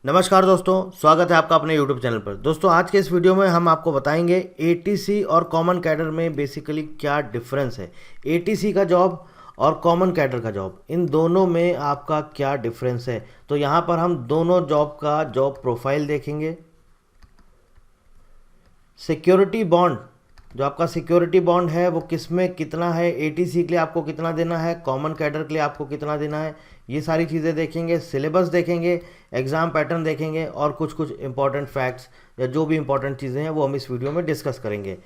नमस्कार दोस्तों, स्वागत है आपका अपने YouTube चैनल पर। दोस्तों आज के इस वीडियो में हम आपको बताएंगे एटीसी और कॉमन कैडर में बेसिकली क्या डिफरेंस है। एटीसी का जॉब और कॉमन कैडर का जॉब, इन दोनों में आपका क्या डिफरेंस है। तो यहाँ पर हम दोनों जॉब का जॉब प्रोफाइल देखेंगे। सिक्योरिटी बॉन्ड, जो आपका सिक्योरिटी बॉन्ड है वो किस में कितना है, एटीसी के लिए आपको कितना देना है, कॉमन कैडर के लिए आपको कितना देना है, ये सारी चीज़ें देखेंगे। सिलेबस देखेंगे, एग्ज़ाम पैटर्न देखेंगे और कुछ कुछ इंपॉर्टेंट फैक्ट्स या जो भी इंपॉर्टेंट चीज़ें हैं वो हम इस वीडियो में डिस्कस करेंगे।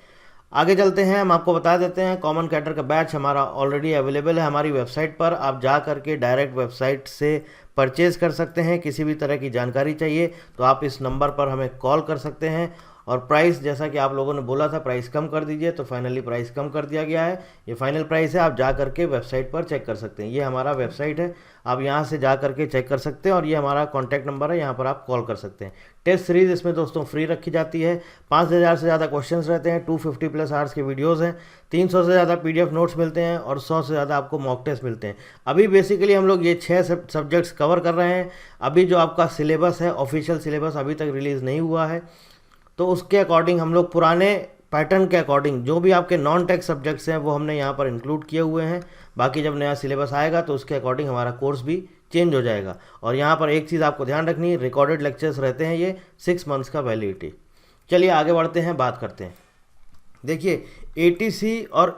आगे चलते हैं, हम आपको बता देते हैं कॉमन कैडर का बैच हमारा ऑलरेडी अवेलेबल है हमारी वेबसाइट पर। आप जा करके डायरेक्ट वेबसाइट से परचेज़ कर सकते हैं। किसी भी तरह की जानकारी चाहिए तो आप इस नंबर पर हमें कॉल कर सकते हैं। और प्राइस, जैसा कि आप लोगों ने बोला था प्राइस कम कर दीजिए, तो फाइनली प्राइस कम कर दिया गया है। ये फाइनल प्राइस है, आप जा करके वेबसाइट पर चेक कर सकते हैं। ये हमारा वेबसाइट है, आप यहाँ से जा करके चेक कर सकते हैं। और ये हमारा कॉन्टैक्ट नंबर है, यहाँ पर आप कॉल कर सकते हैं। टेस्ट सीरीज़ इसमें दोस्तों फ्री रखी जाती है। 5000 से ज़्यादा क्वेश्चंस रहते हैं, 250 प्लस आवर्स के वीडियोज़ हैं, 300 से ज़्यादा PDF नोट्स मिलते हैं और 100 से ज़्यादा आपको मॉक टेस्ट मिलते हैं। अभी बेसिकली हम लोग ये 6 सब्जेक्ट्स कवर कर रहे हैं। अभी जो आपका सिलेबस है, ऑफिशियल सिलेबस अभी तक रिलीज़ नहीं हुआ है, तो उसके अकॉर्डिंग हम लोग पुराने पैटर्न के अकॉर्डिंग जो भी आपके नॉन टेक सब्जेक्ट्स हैं वो हमने यहाँ पर इंक्लूड किए हुए हैं। बाकी जब नया सिलेबस आएगा तो उसके अकॉर्डिंग हमारा कोर्स भी चेंज हो जाएगा। और यहाँ पर एक चीज़ आपको ध्यान रखनी है, रिकॉर्डेड लेक्चर्स रहते हैं, ये 6 मंथ्स का वैलिडिटी। चलिए आगे बढ़ते हैं, बात करते हैं। देखिए एटीसी और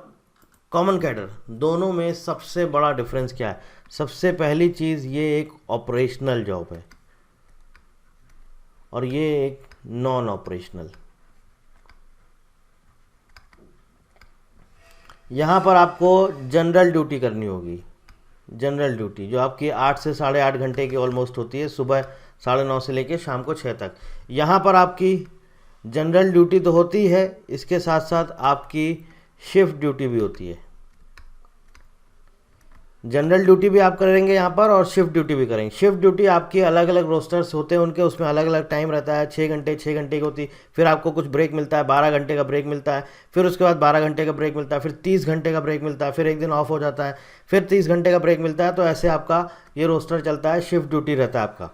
कॉमन कैडर दोनों में सबसे बड़ा डिफरेंस क्या है। सबसे पहली चीज़, ये एक ऑपरेशनल जॉब है और ये एक नॉन ऑपरेशनल। यहाँ पर आपको जनरल ड्यूटी करनी होगी। जनरल ड्यूटी जो आपकी 8 से 8.5 घंटे की ऑलमोस्ट होती है, सुबह 9:30 से लेकर शाम को 6 तक। यहाँ पर आपकी जनरल ड्यूटी तो होती है, इसके साथ साथ आपकी शिफ्ट ड्यूटी भी होती है। जनरल ड्यूटी भी आप करेंगे यहाँ पर और शिफ्ट ड्यूटी भी करेंगे। शिफ्ट ड्यूटी आपकी अलग अलग रोस्टर्स होते हैं उनके, उसमें अलग अलग टाइम रहता है। 6 घंटे की होती है, फिर आपको कुछ ब्रेक मिलता है, 12 घंटे का ब्रेक मिलता है, फिर उसके बाद 12 घंटे का ब्रेक मिलता है, फिर 30 घंटे का ब्रेक मिलता है, फिर एक दिन ऑफ हो जाता है, फिर 30 घंटे का ब्रेक मिलता है। तो ऐसे आपका ये रोस्टर चलता है, शिफ्ट ड्यूटी रहता है आपका।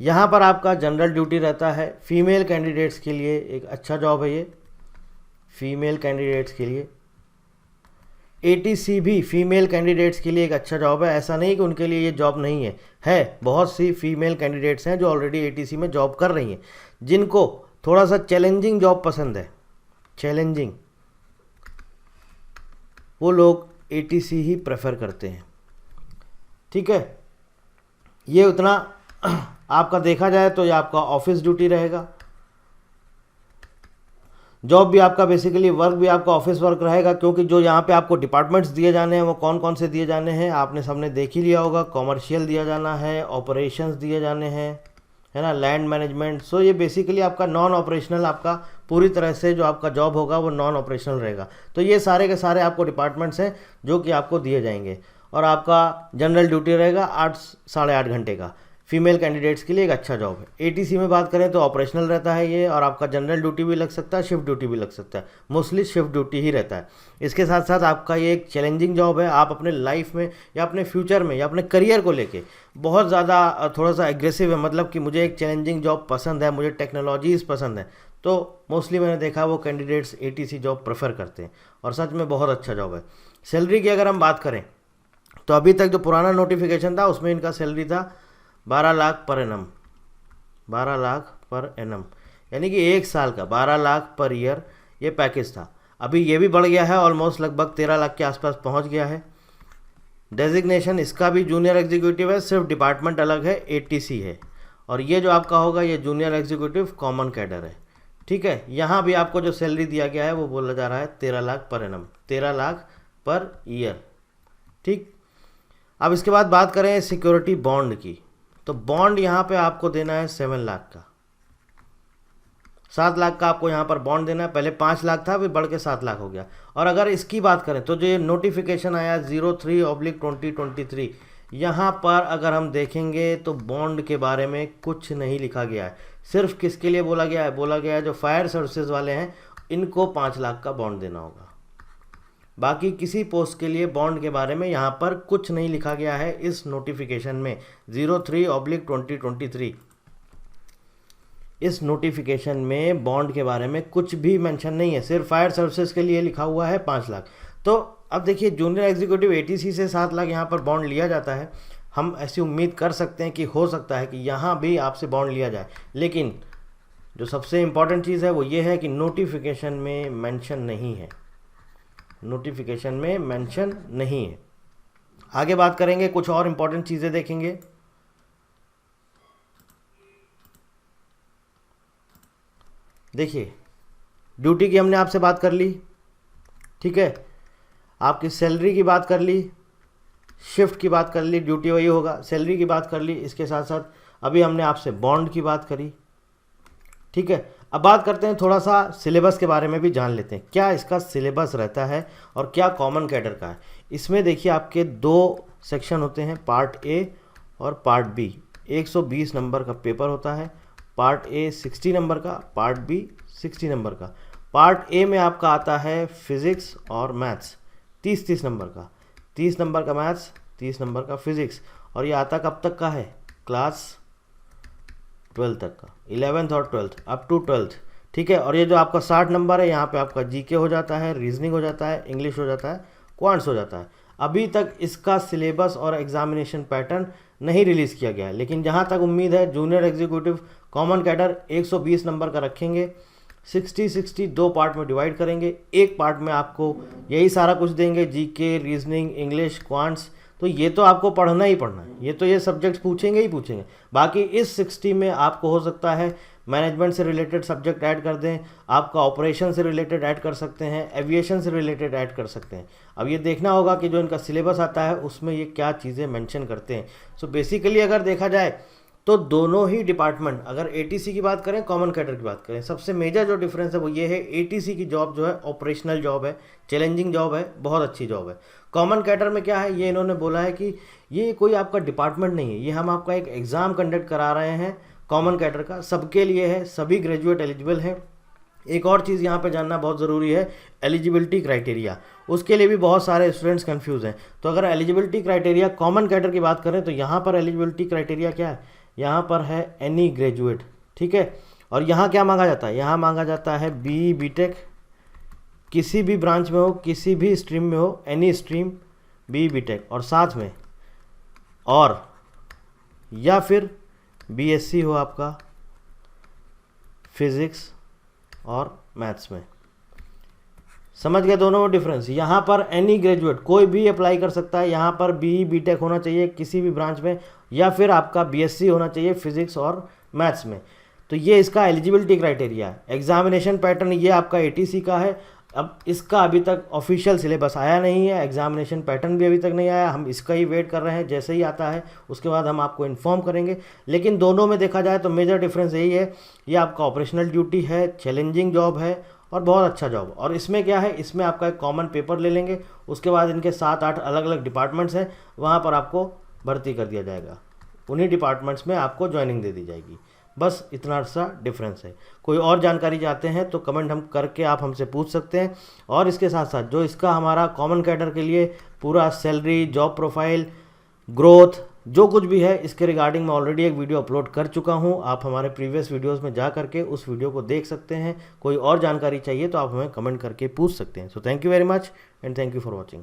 यहाँ पर आपका जनरल ड्यूटी रहता है। फीमेल कैंडिडेट्स के लिए एक अच्छा जॉब है ये, फीमेल कैंडिडेट्स के लिए। एटीसी भी फीमेल कैंडिडेट्स के लिए एक अच्छा जॉब है। ऐसा नहीं कि उनके लिए ये जॉब नहीं है बहुत सी फीमेल कैंडिडेट्स हैं जो ऑलरेडी एटीसी में जॉब कर रही हैं, जिनको थोड़ा सा चैलेंजिंग जॉब पसंद है, चैलेंजिंग, वो लोग एटीसी ही प्रेफर करते हैं। ठीक है, ये उतना आपका देखा जाए तो ये आपका ऑफिस ड्यूटी रहेगा। जॉब भी आपका बेसिकली वर्क भी आपका ऑफिस वर्क रहेगा, क्योंकि जो यहाँ पे आपको डिपार्टमेंट्स दिए जाने हैं वो कौन कौन से दिए जाने हैं आपने सबने देख ही लिया होगा। कॉमर्शियल दिया जाना है, ऑपरेशंस दिए जाने हैं, है ना, लैंड मैनेजमेंट। सो ये बेसिकली आपका नॉन ऑपरेशनल, आपका पूरी तरह से जो आपका जॉब होगा वो नॉन ऑपरेशनल रहेगा। तो ये सारे के सारे आपको डिपार्टमेंट्स हैं जो कि आपको दिए जाएंगे। और आपका जनरल ड्यूटी रहेगा 8 8.5 घंटे का। फीमेल कैंडिडेट्स के लिए एक अच्छा जॉब है। एटीसी में बात करें तो ऑपरेशनल रहता है ये, और आपका जनरल ड्यूटी भी लग सकता है, शिफ्ट ड्यूटी भी लग सकता है, मोस्टली शिफ्ट ड्यूटी ही रहता है। इसके साथ साथ आपका ये एक चैलेंजिंग जॉब है। आप अपने लाइफ में या अपने फ्यूचर में या अपने करियर को लेके बहुत ज़्यादा थोड़ा सा एग्रेसिव है, मतलब कि मुझे एक चैलेंजिंग जॉब पसंद है, मुझे टेक्नोलॉजीज़ पसंद है, तो मोस्टली मैंने देखा वो कैंडिडेट्स एटीसी जॉब प्रेफर करते हैं। और सच में बहुत अच्छा जॉब है। सैलरी की अगर हम बात करें तो अभी तक जो पुराना नोटिफिकेशन था उसमें इनका सैलरी था 12 lakh per annum, 12 lakh per annum, यानी कि 1 साल का 12 लाख पर ईयर ये पैकेज था। अभी ये भी बढ़ गया है, ऑलमोस्ट लगभग 13 लाख के आसपास पहुंच गया है। डेजिग्नेशन इसका भी जूनियर एग्जीक्यूटिव है, सिर्फ डिपार्टमेंट अलग है, एटीसी है। और ये जो आपका होगा ये जूनियर एग्जीक्यूटिव कॉमन कैडर है। ठीक है, यहाँ भी आपको जो सैलरी दिया गया है वो बोला जा रहा है 13 lakh per annum, 13 lakh per year. ठीक, अब इसके बाद बात करें सिक्योरिटी बॉन्ड की, तो बॉन्ड यहाँ पे आपको देना है 7 लाख का, 7 लाख का आपको यहाँ पर बॉन्ड देना है। पहले 5 लाख था, फिर बढ़ के 7 लाख हो गया। और अगर इसकी बात करें तो जो ये नोटिफिकेशन आया 03/2023, यहाँ पर अगर हम देखेंगे तो बॉन्ड के बारे में कुछ नहीं लिखा गया है। सिर्फ किसके लिए बोला गया है, बोला गया है जो फायर सर्विसेज वाले हैं इनको 5 लाख का बॉन्ड देना होगा। बाकी किसी पोस्ट के लिए बॉन्ड के बारे में यहाँ पर कुछ नहीं लिखा गया है इस नोटिफिकेशन में 03/2023। इस नोटिफिकेशन में बॉन्ड के बारे में कुछ भी मेंशन नहीं है, सिर्फ फायर सर्विसेज के लिए लिखा हुआ है 5 लाख। तो अब देखिए जूनियर एग्जीक्यूटिव एटीसी से 7 लाख यहाँ पर बॉन्ड लिया जाता है, हम ऐसी उम्मीद कर सकते हैं कि हो सकता है कि यहाँ भी आपसे बॉन्ड लिया जाए, लेकिन जो सबसे इम्पॉर्टेंट चीज़ है वो ये है कि नोटिफिकेशन में मेंशन नहीं है, नोटिफिकेशन में मेंशन नहीं है। आगे बात करेंगे, कुछ और इम्पॉर्टेंट चीज़ें देखेंगे। देखिए ड्यूटी की हमने आपसे बात कर ली, ठीक है, आपकी सैलरी की बात कर ली, शिफ्ट की बात कर ली, ड्यूटी वही होगा, सैलरी की बात कर ली, इसके साथ साथ अभी हमने आपसे बॉन्ड की बात करी, ठीक है। अब बात करते हैं थोड़ा सा सिलेबस के बारे में भी जान लेते हैं, क्या इसका सिलेबस रहता है और क्या कॉमन कैडर का है। इसमें देखिए आपके 2 सेक्शन होते हैं, पार्ट ए और पार्ट बी। 120 नंबर का पेपर होता है, पार्ट ए 60 नंबर का, पार्ट बी 60 नंबर का। पार्ट ए में आपका आता है फिज़िक्स और मैथ्स 30-30 नंबर का, 30 नंबर का मैथ्स, 30 नंबर का फिज़िक्स, और ये आता कब तक का है, क्लास 12 तक का, 11th और 12th अप टू 12th, ठीक है। और ये जो आपका 60 नंबर है, यहाँ पे आपका जीके हो जाता है, रीजनिंग हो जाता है, इंग्लिश हो जाता है, क्वांट्स हो जाता है। अभी तक इसका सिलेबस और एग्जामिनेशन पैटर्न नहीं रिलीज़ किया गया है, लेकिन जहाँ तक उम्मीद है junior executive common cadre 120 number का रखेंगे, 60-60 2 पार्ट में डिवाइड करेंगे, एक पार्ट में आपको यही सारा कुछ देंगे, जीके, रीजनिंग, इंग्लिश, क्वांट्स। तो ये तो आपको पढ़ना ही पढ़ना है, ये तो ये सब्जेक्ट पूछेंगे ही पूछेंगे। बाकी इस 60 में आपको हो सकता है मैनेजमेंट से रिलेटेड सब्जेक्ट ऐड कर दें, आपका ऑपरेशन से रिलेटेड ऐड कर सकते हैं, एविएशन से रिलेटेड ऐड कर सकते हैं। अब ये देखना होगा कि जो इनका सिलेबस आता है उसमें ये क्या चीज़ें मेंशन करते हैं। सो बेसिकली अगर देखा जाए तो दोनों ही डिपार्टमेंट, अगर एटीसी की बात करें, कॉमन कैडर की बात करें, सबसे मेजर जो डिफरेंस है वो ये है, एटीसी की जॉब जो है ऑपरेशनल जॉब है, चैलेंजिंग जॉब है, बहुत अच्छी जॉब है। कॉमन कैडर में क्या है, ये इन्होंने बोला है कि ये कोई आपका डिपार्टमेंट नहीं है, ये हम आपका एक एग्ज़ाम कंडक्ट करा रहे हैं कॉमन कैडर का, सबके लिए है, सभी ग्रेजुएट एलिजिबल हैं। एक और चीज़ यहाँ पे जानना बहुत ज़रूरी है, एलिजिबिलिटी क्राइटेरिया, उसके लिए भी बहुत सारे स्टूडेंट्स कंफ्यूज हैं। तो अगर एलिजिबिलिटी क्राइटेरिया कॉमन कैडर की बात करें तो यहाँ पर एलिजिबिलिटी क्राइटेरिया क्या है, यहाँ पर है एनी ग्रेजुएट, ठीक है। और यहाँ क्या मांगा जाता है, यहाँ मांगा जाता है बी बीटेक, किसी भी ब्रांच में हो, किसी भी स्ट्रीम में हो, एनी स्ट्रीम, बी बीटेक, और साथ में और या फिर बीएससी हो आपका फिज़िक्स और मैथ्स में। समझ गए दोनों में डिफरेंस। यहाँ पर एनी ग्रेजुएट कोई भी अप्लाई कर सकता है, यहाँ पर बी बीटेक होना चाहिए किसी भी ब्रांच में, या फिर आपका बीएससी होना चाहिए फिजिक्स और मैथ्स में। तो ये इसका एलिजिबिलिटी क्राइटेरिया है। एग्जामिनेशन पैटर्न ये आपका एटीसी का है। अब इसका अभी तक ऑफिशियल सिलेबस आया नहीं है, एग्जामिनेशन पैटर्न भी अभी तक नहीं आया, हम इसका ही वेट कर रहे हैं, जैसे ही आता है उसके बाद हम आपको इन्फॉर्म करेंगे। लेकिन दोनों में देखा जाए तो मेजर डिफरेंस यही है, ये आपका ऑपरेशनल ड्यूटी है, चैलेंजिंग जॉब है और बहुत अच्छा जॉब। और इसमें क्या है, इसमें आपका एक कॉमन पेपर ले लेंगे, उसके बाद इनके 7-8 अलग अलग डिपार्टमेंट्स हैं, वहाँ पर आपको भर्ती कर दिया जाएगा, उन्हीं डिपार्टमेंट्स में आपको ज्वाइनिंग दे दी जाएगी। बस इतना सा डिफरेंस है। कोई और जानकारी चाहते हैं तो कमेंट हम करके आप हमसे पूछ सकते हैं। और इसके साथ साथ जो इसका हमारा कॉमन कैडर के लिए पूरा सैलरी, जॉब प्रोफाइल, ग्रोथ, जो कुछ भी है इसके रिगार्डिंग मैं ऑलरेडी एक वीडियो अपलोड कर चुका हूं। आप हमारे प्रीवियस वीडियोस में जा करके उस वीडियो को देख सकते हैं। कोई और जानकारी चाहिए तो आप हमें कमेंट करके पूछ सकते हैं। So thank you very much and thank you for watching.